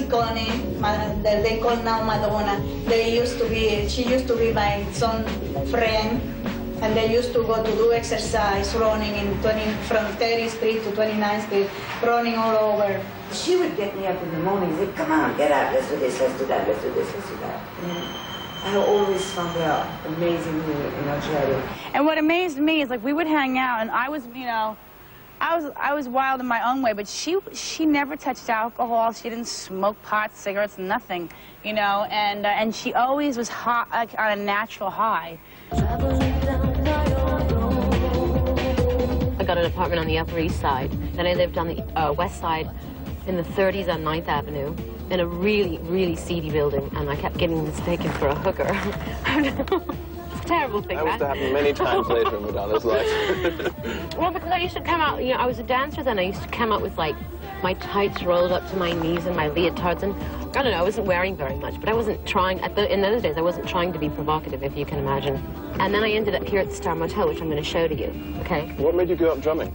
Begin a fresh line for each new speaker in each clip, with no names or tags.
Icone, that they call now Madonna. She used to be my son's friend, and they used to go to do exercise, running from 30th Street to 29th Street, running all over.
She would get me up in the morning and say, come on, get up, let's do this, let's do that, let's do this, let's do that. I always found her amazingly energetic.
And what amazed me is, like, we would hang out, and I was, you know, I was wild in my own way, but she never touched alcohol. She didn't smoke pot, cigarettes, nothing, you know, and she always was hot, like, on a natural high.
I got an apartment on the Upper East Side, then I lived on the West Side in the 30s on 9th Avenue in a really, really seedy building, and I kept getting mistaken for a hooker. It's a terrible thing,
that. That used to happen many times later in Madonna's life.
Well, because I used to come out, you know, I was a dancer then, I used to come out with, like, my tights rolled up to my knees and my leotards, and I don't know, I wasn't wearing very much, but I wasn't trying, in those days, I wasn't trying to be provocative, if you can imagine. And then I ended up here at the Star Motel, which I'm going to show to you, okay?
What made you go up drumming?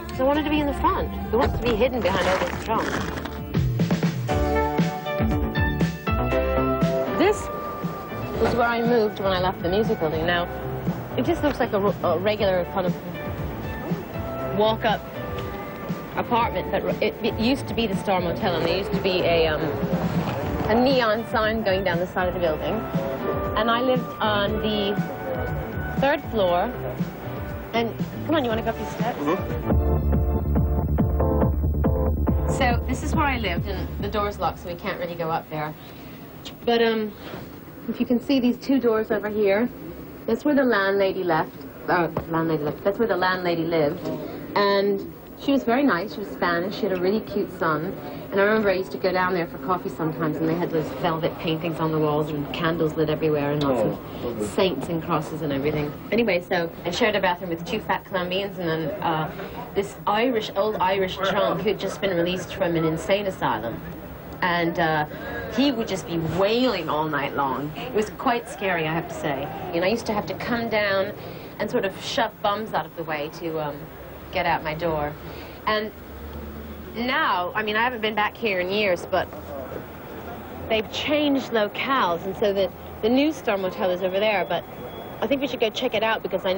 Because I wanted to be in the front. Who wants to be hidden behind all those drums? This was where I moved when I left the music building. Now, it just looks like a regular kind of walk-up apartment, but it used to be the Star Motel, and there used to be a neon sign going down the side of the building. And I lived on the 3rd floor. And come on, you want to go up these steps? So this is where I lived, and the door's locked, so we can't really go up there. But if you can see these 2 doors over here, that's where the landlady left. That's where the landlady lived. And she was very nice. She was Spanish. She had a really cute son. And I remember I used to go down there for coffee sometimes, and they had those velvet paintings on the walls and candles lit everywhere and lots of saints and crosses and everything. Anyway, so I shared a bathroom with 2 fat Colombians, and then this old Irish drunk who had just been released from an insane asylum. And he would just be wailing all night long. It was quite scary, I have to say. And I used to have to come down and sort of shove bums out of the way to get out my door. And now, I mean, I haven't been back here in years, but they've changed locales, and so the new Star Motel is over there, but I think we should go check it out, because I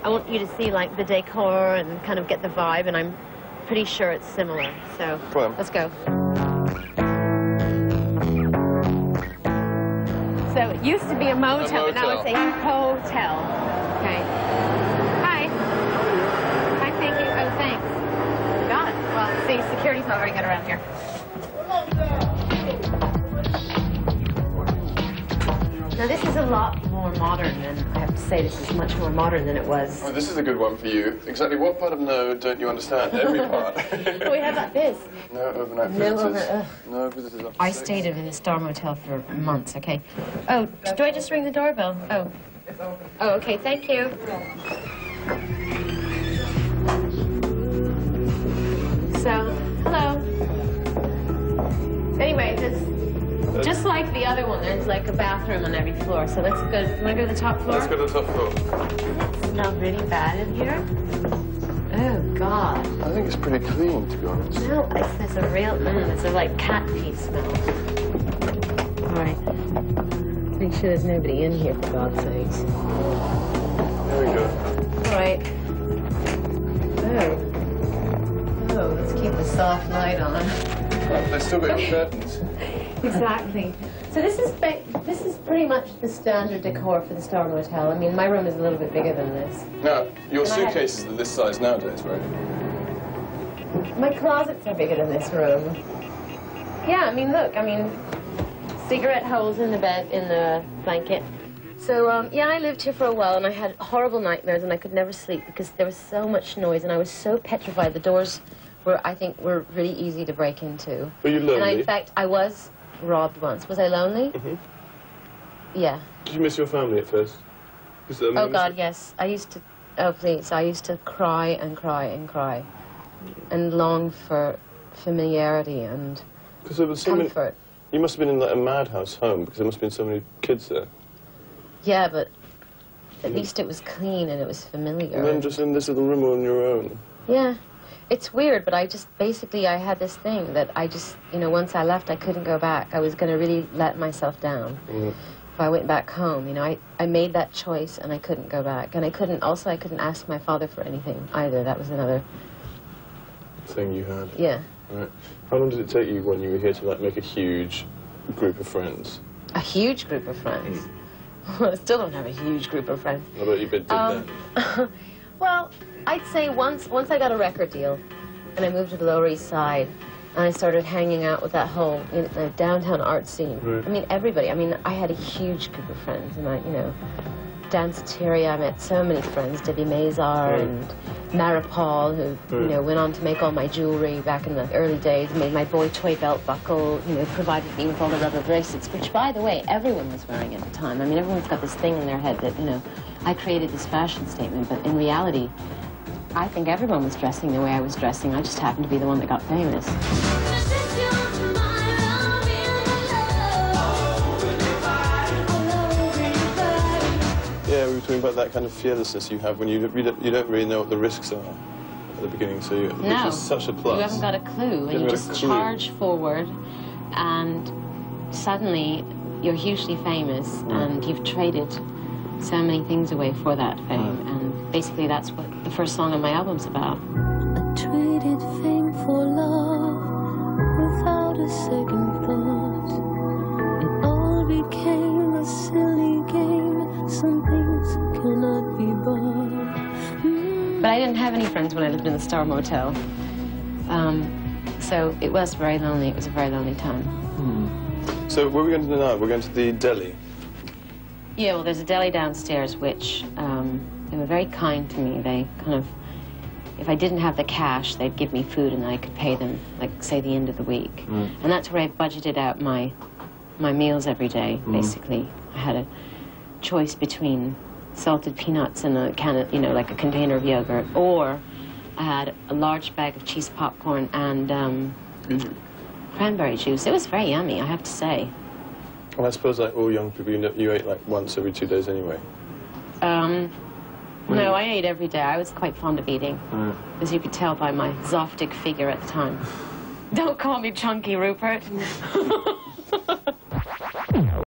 want you to see, like, the decor and kind of get the vibe, and I'm pretty sure it's similar, so let's go. So it used to be a motel, but now it's a hotel. Okay. Hi. Hi, thank you. Oh, thanks. God. Well, see, security's not very good around here. Now, this is a lot more modern than, I have to say, this is much more modern than it was.
Oh, this is a good one for you. Exactly what part of no don't you understand? Every part.
We have like this.
No overnight visitors. No visitors after
I
6.
stayed in the Star Motel for months, okay? Oh, do I just ring the doorbell? Oh. Oh, okay, thank you. So, hello. Anyway, just like the other one, there's like a bathroom on every floor. So let's go. You want to go to the top floor?
Let's go to the top floor.
Doesn't it smell really bad in here? Oh, God.
I think it's pretty clean, to be honest.
No, there's a real, there's a, like, cat pee smell. All right. Make sure there's nobody in here, for God's sakes.
There we go.
All right. Oh, let's keep the soft light on.
Well, they've still got your curtains.
Exactly. So this is pretty much the standard decor for the Star Motel. I mean, my room is a little bit bigger than this.
Now, your suitcases are this size nowadays, right?
My closets are bigger than this room. Yeah, I mean, look, cigarette holes in the bed, in the blanket. So, yeah, I lived here for a while, and I had horrible nightmares, and I could never sleep because there was so much noise, and I was so petrified. The doors I think, were really easy to break into.
Were you lonely?
And in fact, I was robbed once. Was I lonely?
Mm-hmm.
Yeah.
Did you miss your family at first?
Oh, God, yes. I used to, oh, please, I used to cry and cry and cry and long for familiarity and
there was so
comfort.
You must have been in like a madhouse home because there must have been so many kids there.
Yeah, but at least it was clean and it was familiar.
And then just in this little room on your own.
Yeah. It's weird, but I just, basically, I had this thing that I just, you know, once I left, I couldn't go back. I was going to really let myself down. If I went back home, you know, I made that choice and I couldn't go back. And I couldn't ask my father for anything either. That was another
thing you had.
Yeah.
Right. How long did it take you when you were here to, like, make a huge group of friends?
A huge group of friends? Well, I still don't have a huge group of friends.
What about you did then?
Well, I'd say once I got a record deal and I moved to the Lower East Side and I started hanging out with that whole, you know, downtown art scene. Right. I mean, everybody. I mean, I had a huge group of friends, and you know, danceteria, I met so many friends, Debbie Mazar and Mara Paul, who, you know, went on to make all my jewelry back in the early days, made my boy toy belt buckle, you know, provided me with all the rubber bracelets, which, by the way, everyone was wearing at the time. I mean, everyone's got this thing in their head that, you know, I created this fashion statement, but in reality, I think everyone was dressing the way I was dressing. I just happened to be the one that got famous.
Yeah, we were talking about that kind of fearlessness you have when you don't really know what the risks are at the beginning, so which is such a plus.
You haven't got a clue, and you just charge forward, and suddenly you're hugely famous, and you've traded so many things away for that fame, and basically that's what the first song on my album's about.
I traded fame for love without a second thought. It all became a silly game. Some things cannot be bought.
But I didn't have any friends when I lived in the Star Motel. So it was very lonely. It was a very lonely time.
So where are we going to do now? We're going to the deli.
Yeah, well, there's a deli downstairs, which they were very kind to me. They kind of, if I didn't have the cash, they'd give me food and I could pay them, like, say, the end of the week. And that's where I budgeted out my meals every day, basically. I had a choice between salted peanuts and a can of, you know, like a container of yogurt, or I had a large bag of cheese popcorn and cranberry juice. It was very yummy, I have to say.
Well, I suppose, like all young people, you ate, like, once every 2 days anyway.
No, I ate every day. I was quite fond of eating, as you could tell by my Zoftig figure at the time. Don't call me chunky, Rupert.